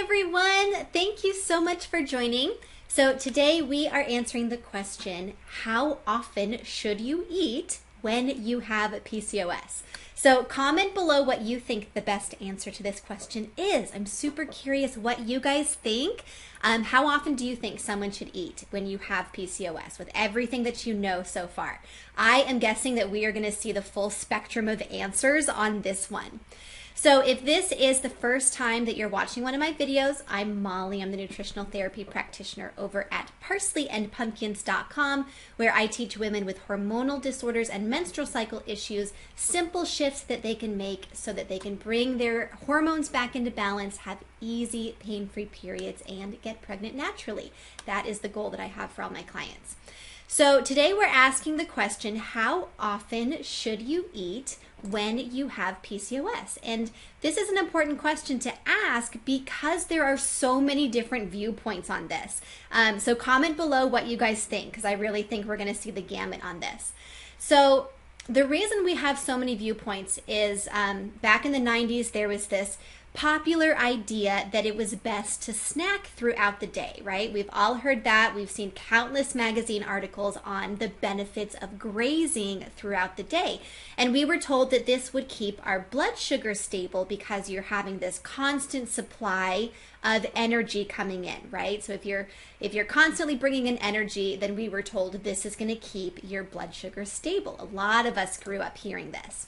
everyone. Thank you so much for joining. So today we are answering the question, how often should you eat when you have PCOS? So comment below what you think the best answer to this question is. I'm super curious what you guys think. How often do you think someone should eat when you have PCOS with everything that you know so far? I am guessing that we are going to see the full spectrum of answers on this one. So if this is the first time that you're watching one of my videos, I'm Molly. I'm the nutritional therapy practitioner over at parsleyandpumpkins.com, where I teach women with hormonal disorders and menstrual cycle issues simple shifts that they can make so that they can bring their hormones back into balance, have easy, pain-free periods, and get pregnant naturally. That is the goal that I have for all my clients. So today we're asking the question, how often should you eat when you have PCOS? And this is an important question to ask because there are so many different viewpoints on this. So comment below what you guys think, because I really think we're going to see the gamut on this. So the reason we have so many viewpoints is back in the 90s, there was this popular idea that it was best to snack throughout the day, right? We've all heard that. We've seen countless magazine articles on the benefits of grazing throughout the day. And we were told that this would keep our blood sugar stable because you're having this constant supply of energy coming in, right? So if you're constantly bringing in energy, then we were told this is going to keep your blood sugar stable. A lot of us grew up hearing this.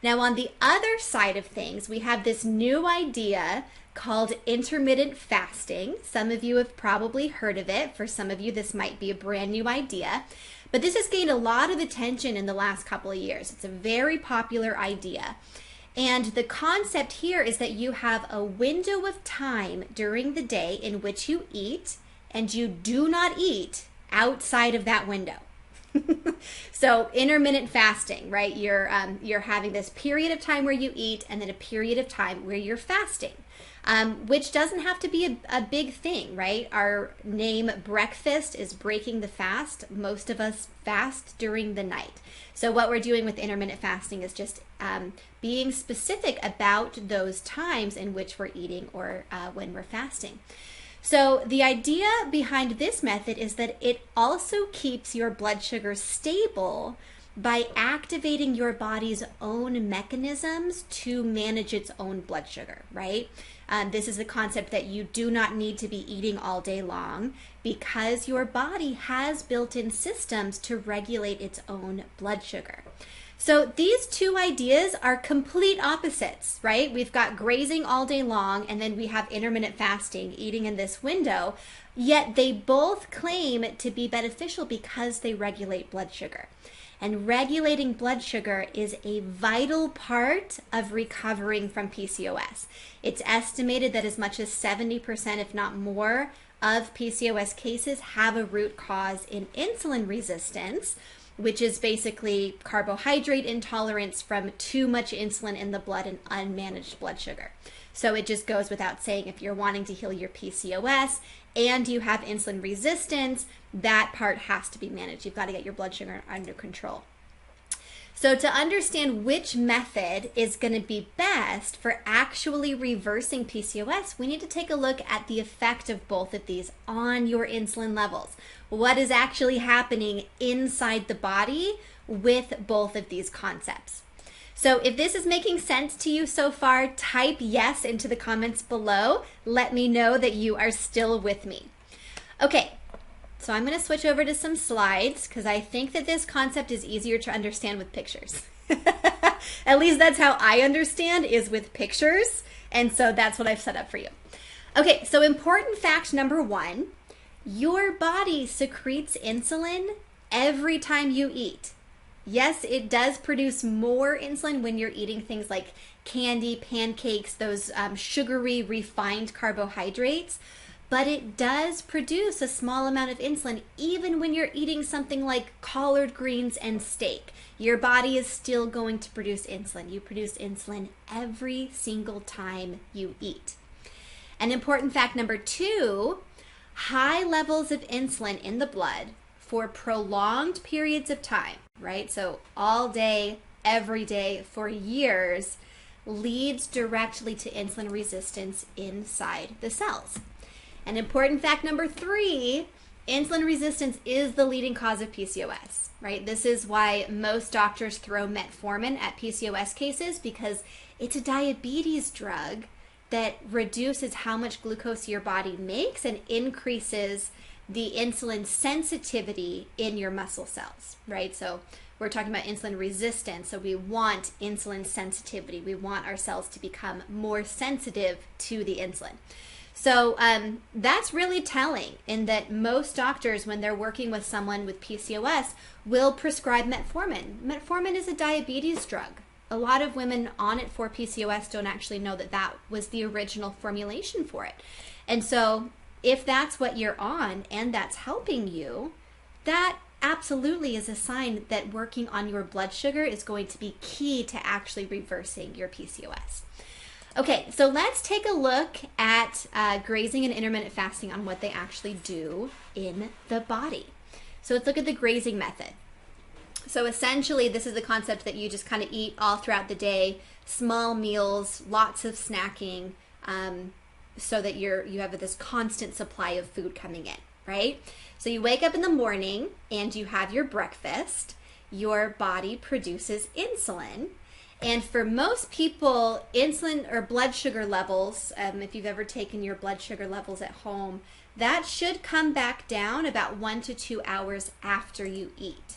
Now, on the other side of things, we have this new idea called intermittent fasting. Some of you have probably heard of it. For some of you, this might be a brand new idea. But this has gained a lot of attention in the last couple of years. It's a very popular idea. And the concept here is that you have a window of time during the day in which you eat, and you do not eat outside of that window. So intermittent fasting, right? You're having this period of time where you eat and then a period of time where you're fasting, which doesn't have to be a big thing, right? Our name breakfast is breaking the fast. Most of us fast during the night. So what we're doing with intermittent fasting is just being specific about those times in which we're eating or when we're fasting. So the idea behind this method is that it also keeps your blood sugar stable by activating your body's own mechanisms to manage its own blood sugar, right? This is the concept that you do not need to be eating all day long because your body has built-in systems to regulate its own blood sugar. So these two ideas are complete opposites, right? We've got grazing all day long, and then we have intermittent fasting, eating in this window, yet they both claim to be beneficial because they regulate blood sugar. And regulating blood sugar is a vital part of recovering from PCOS. It's estimated that as much as 70%, if not more, of PCOS cases have a root cause in insulin resistance, which is basically carbohydrate intolerance from too much insulin in the blood and unmanaged blood sugar. So it just goes without saying, if you're wanting to heal your PCOS and you have insulin resistance, that part has to be managed. You've got to get your blood sugar under control. So to understand which method is going to be best for actually reversing PCOS, we need to take a look at the effect of both of these on your insulin levels. What is actually happening inside the body with both of these concepts. So if this is making sense to you so far, type yes into the comments below. Let me know that you are still with me. Okay. So I'm going to switch over to some slides because I think that this concept is easier to understand with pictures. At least that's how I understand, is with pictures. And so that's what I've set up for you. Okay, so important fact number one, your body secretes insulin every time you eat. Yes, it does produce more insulin when you're eating things like candy, pancakes, those sugary, refined carbohydrates. But it does produce a small amount of insulin even when you're eating something like collard greens and steak. Your body is still going to produce insulin. You produce insulin every single time you eat. An important fact number two, high levels of insulin in the blood for prolonged periods of time, right? So all day, every day, for years, leads directly to insulin resistance inside the cells. And important fact number 3, insulin resistance is the leading cause of PCOS, right? This is why most doctors throw metformin at PCOS cases, because it's a diabetes drug that reduces how much glucose your body makes and increases the insulin sensitivity in your muscle cells, right? So we're talking about insulin resistance, so we want insulin sensitivity. We want our cells to become more sensitive to the insulin. So that's really telling, in that most doctors, when they're working with someone with PCOS, will prescribe metformin. Metformin is a diabetes drug. A lot of women on it for PCOS don't actually know that that was the original formulation for it. And so if that's what you're on and that's helping you, that absolutely is a sign that working on your blood sugar is going to be key to actually reversing your PCOS. Okay, so let's take a look at grazing and intermittent fasting on what they actually do in the body. So let's look at the grazing method. So essentially, this is the concept that you just kind of eat all throughout the day, small meals, lots of snacking, so that you have this constant supply of food coming in, right? So you wake up in the morning and you have your breakfast. Your body produces insulin. And for most people, insulin or blood sugar levels, if you've ever taken your blood sugar levels at home, that should come back down about 1 to 2 hours after you eat.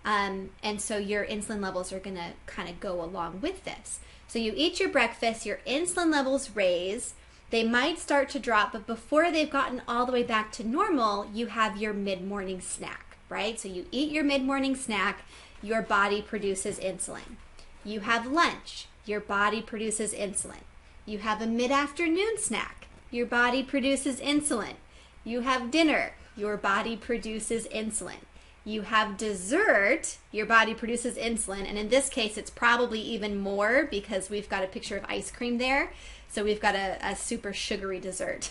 And so your insulin levels are going to kind of go along with this. So you eat your breakfast, your insulin levels raise, they might start to drop, but before they've gotten all the way back to normal, you have your mid-morning snack, right? So you eat your mid-morning snack, your body produces insulin. You have lunch, your body produces insulin. You have a mid-afternoon snack, your body produces insulin. You have dinner, your body produces insulin. You have dessert, your body produces insulin. And in this case, it's probably even more because we've got a picture of ice cream there. So we've got a super sugary dessert.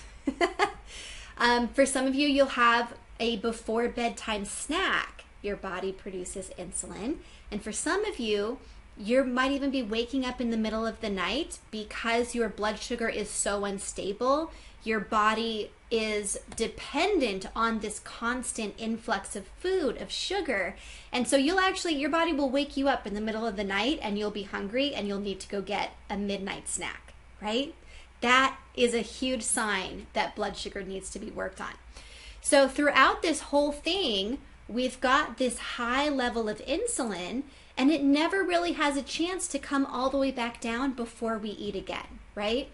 For some of you, you'll have a before bedtime snack. Your body produces insulin. And for some of you, you might even be waking up in the middle of the night because your blood sugar is so unstable. Your body is dependent on this constant influx of food, of sugar. And so your body will wake you up in the middle of the night and you'll be hungry and you'll need to go get a midnight snack, right? That is a huge sign that blood sugar needs to be worked on. So throughout this whole thing, we've got this high level of insulin, and it never really has a chance to come all the way back down before we eat again, right?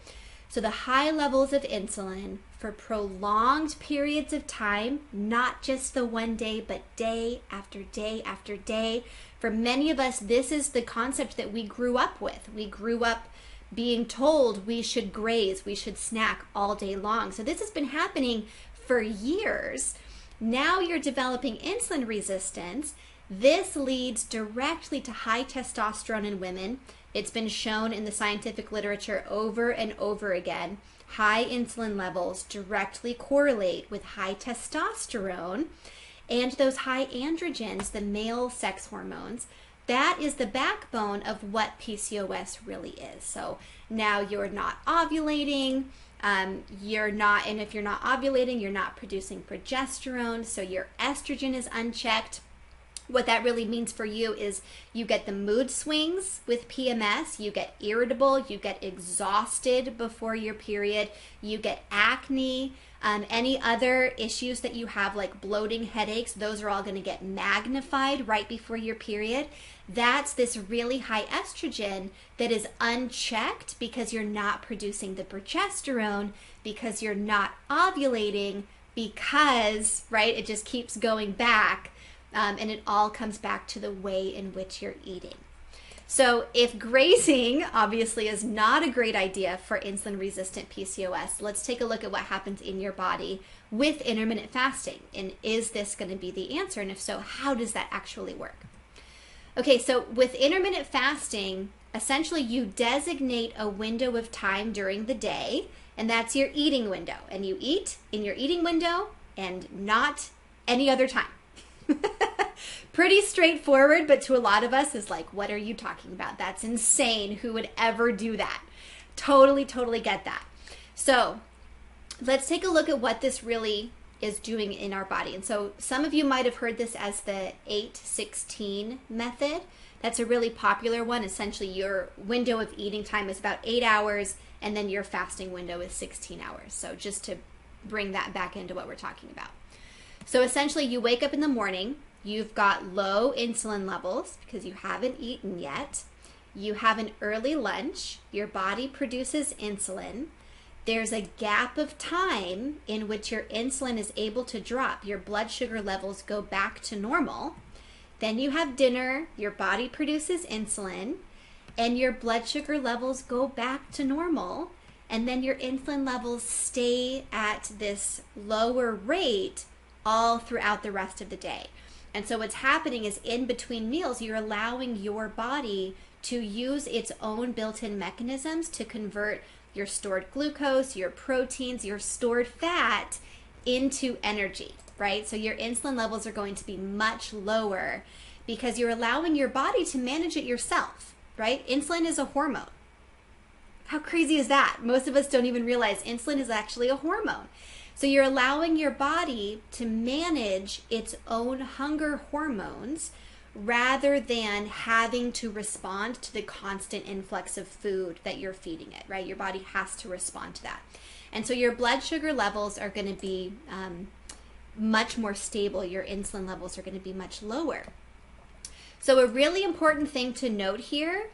So the high levels of insulin for prolonged periods of time, not just the one day, but day after day after day. For many of us, this is the concept that we grew up with. We grew up being told we should graze, we should snack all day long. So this has been happening for years. Now you're developing insulin resistance. This leads directly to high testosterone in women. It's been shown in the scientific literature over and over again. High insulin levels directly correlate with high testosterone and those high androgens, the male sex hormones. That is the backbone of what PCOS really is. So now you're not ovulating, and if you're not ovulating, you're not producing progesterone, so your estrogen is unchecked. What that really means for you is you get the mood swings with PMS, you get irritable, you get exhausted before your period, you get acne, any other issues that you have like bloating, headaches, those are all going to get magnified right before your period. That's this really high estrogen that is unchecked because you're not producing the progesterone, because you're not ovulating, because, right, it just keeps going back. And it all comes back to the way in which you're eating. So if grazing obviously is not a great idea for insulin-resistant PCOS, let's take a look at what happens in your body with intermittent fasting. And is this going to be the answer? And if so, how does that actually work? Okay, so with intermittent fasting, essentially you designate a window of time during the day, and that's your eating window. And you eat in your eating window and not any other time. Pretty straightforward, but to a lot of us is like, what are you talking about? That's insane. Who would ever do that? Totally, totally get that. So let's take a look at what this really is doing in our body. And so some of you might have heard this as the 8-16 method. That's a really popular one. Essentially, your window of eating time is about 8 hours, and then your fasting window is 16 hours. So just to bring that back into what we're talking about. So essentially, you wake up in the morning, you've got low insulin levels because you haven't eaten yet. You have an early lunch, your body produces insulin. There's a gap of time in which your insulin is able to drop. Your blood sugar levels go back to normal. Then you have dinner, your body produces insulin, and your blood sugar levels go back to normal. And then your insulin levels stay at this lower rate all throughout the rest of the day. And so what's happening is in between meals, you're allowing your body to use its own built-in mechanisms to convert your stored glucose, your proteins, your stored fat into energy, right? So your insulin levels are going to be much lower because you're allowing your body to manage it yourself, right? Insulin is a hormone. How crazy is that? Most of us don't even realize insulin is actually a hormone. So you're allowing your body to manage its own hunger hormones rather than having to respond to the constant influx of food that you're feeding it, right? Your body has to respond to that. And so your blood sugar levels are going to be much more stable. Your insulin levels are going to be much lower. So a really important thing to note here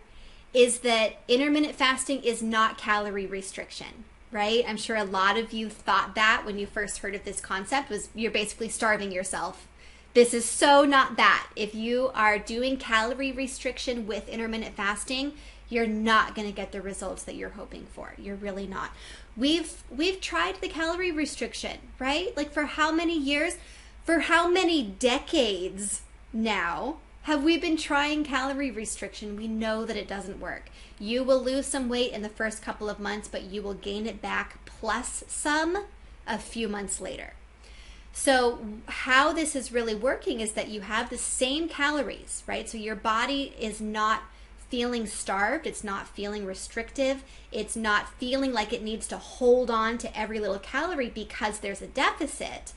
is that intermittent fasting is not calorie restriction, right? I'm sure a lot of you thought that when you first heard of this concept was you're basically starving yourself. This is so not that. If you are doing calorie restriction with intermittent fasting, you're not going to get the results that you're hoping for. You're really not. We've tried the calorie restriction, right? Like for how many years? For how many decades now have we been trying calorie restriction? We know that it doesn't work. You will lose some weight in the first couple of months, but you will gain it back plus some a few months later. So how this is really working is that you have the same calories, right? So your body is not feeling starved. It's not feeling restrictive. It's not feeling like it needs to hold on to every little calorie because there's a deficit.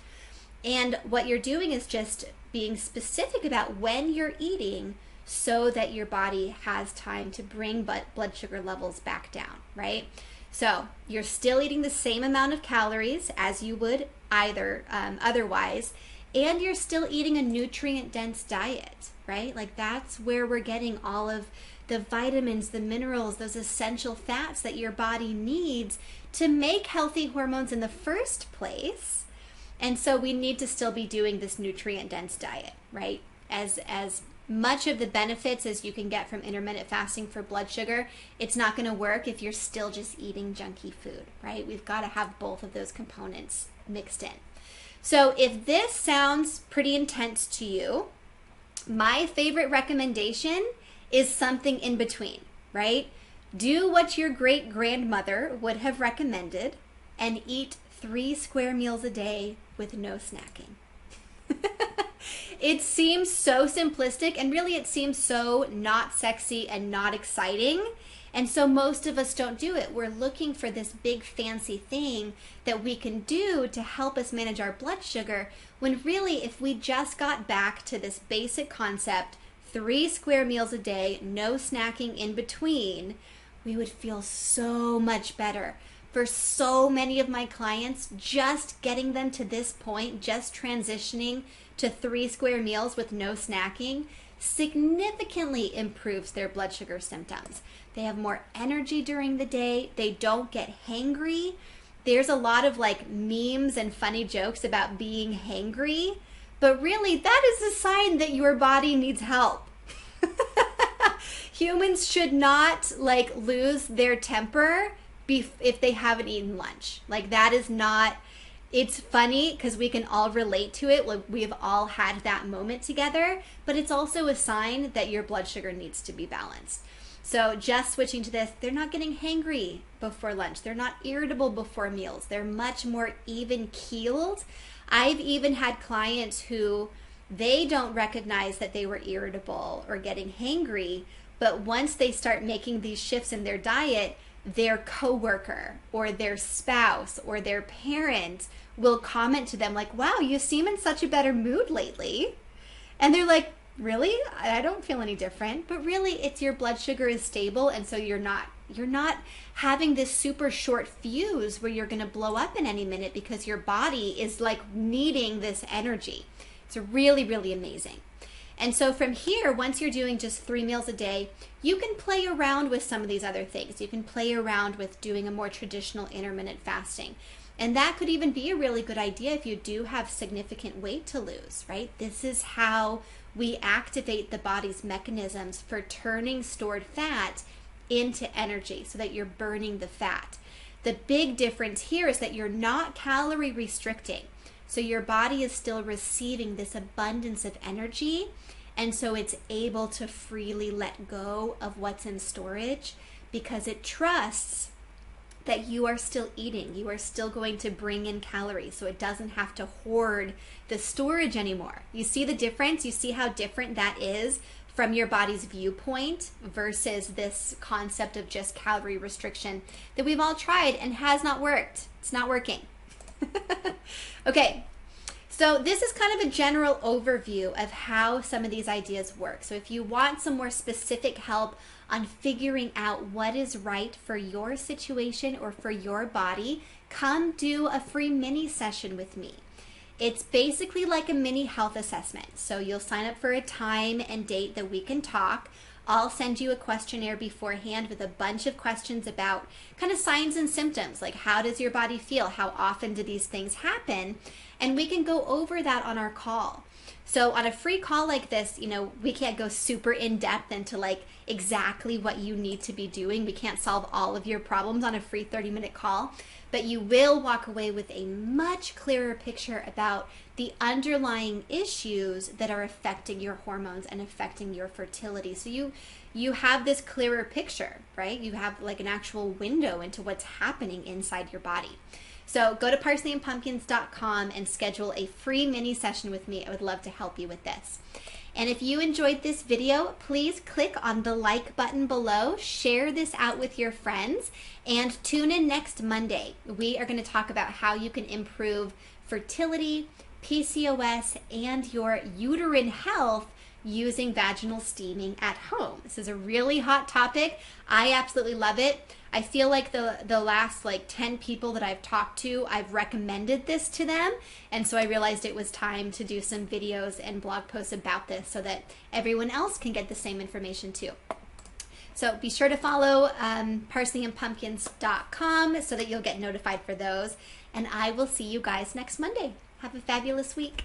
And what you're doing is just being specific about when you're eating so that your body has time to bring blood sugar levels back down, right? So you're still eating the same amount of calories as you would otherwise, and you're still eating a nutrient-dense diet, right? Like that's where we're getting all of the vitamins, the minerals, those essential fats that your body needs to make healthy hormones in the first place. And so we need to still be doing this nutrient-dense diet, right? As much of the benefits as you can get from intermittent fasting for blood sugar, it's not going to work if you're still just eating junky food, right? We've got to have both of those components mixed in. So if this sounds pretty intense to you, my favorite recommendation is something in between, right? Do what your great grandmother would have recommended and eat 3 square meals a day with no snacking. It seems so simplistic, and really it seems so not sexy and not exciting. And so most of us don't do it. We're looking for this big fancy thing that we can do to help us manage our blood sugar, when really if we just got back to this basic concept, 3 square meals a day, no snacking in between, we would feel so much better. For so many of my clients, just getting them to this point, just transitioning to 3 square meals with no snacking, significantly improves their blood sugar symptoms. They have more energy during the day. They don't get hangry. There's a lot of like memes and funny jokes about being hangry, but really that is a sign that your body needs help. Humans should not like lose their temper if they haven't eaten lunch. Like that is not, it's funny because we can all relate to it. Like we've all had that moment together, but it's also a sign that your blood sugar needs to be balanced. So just switching to this, they're not getting hangry before lunch. They're not irritable before meals. They're much more even keeled. I've even had clients who they don't recognize that they were irritable or getting hangry, but once they start making these shifts in their diet, their coworker or their spouse or their parent will comment to them like, wow, you seem in such a better mood lately. And they're like, really? I don't feel any different. But really, it's your blood sugar is stable, and so you're not having this super short fuse where you're going to blow up in any minute because your body is like needing this energy. It's really, really amazing. And so from here, once you're doing just 3 meals a day, you can play around with some of these other things. You can play around with doing a more traditional intermittent fasting. And that could even be a really good idea if you do have significant weight to lose, right? This is how we activate the body's mechanisms for turning stored fat into energy so that you're burning the fat. The big difference here is that you're not calorie restricting. So your body is still receiving this abundance of energy, and so it's able to freely let go of what's in storage because it trusts that you are still eating. You are still going to bring in calories, so it doesn't have to hoard the storage anymore. You see the difference? You see how different that is from your body's viewpoint versus this concept of just calorie restriction that we've all tried and has not worked. It's not working. Okay, so this is kind of a general overview of how some of these ideas work. So if you want some more specific help on figuring out what is right for your situation or for your body, come do a free mini session with me. It's basically like a mini health assessment. So you'll sign up for a time and date that we can talk. I'll send you a questionnaire beforehand with a bunch of questions about kind of signs and symptoms, like how does your body feel? How often do these things happen? And we can go over that on our call. So on a free call like this, you know, we can't go super in depth into like exactly what you need to be doing. We can't solve all of your problems on a free 30-minute call, but you will walk away with a much clearer picture about the underlying issues that are affecting your hormones and affecting your fertility. So you have this clearer picture, right? You have like an actual window into what's happening inside your body. So go to parsleyandpumpkins.com and schedule a free mini session with me. I would love to help you with this. And if you enjoyed this video, please click on the like button below, share this out with your friends, and tune in next Monday. We are going to talk about how you can improve fertility, PCOS, and your uterine health using vaginal steaming at home. This is a really hot topic. I absolutely love it. I feel like the last like 10 people that I've talked to, I've recommended this to them. And so I realized it was time to do some videos and blog posts about this so that everyone else can get the same information too. So be sure to follow parsleyandpumpkins.com so that you'll get notified for those. And I will see you guys next Monday. Have a fabulous week.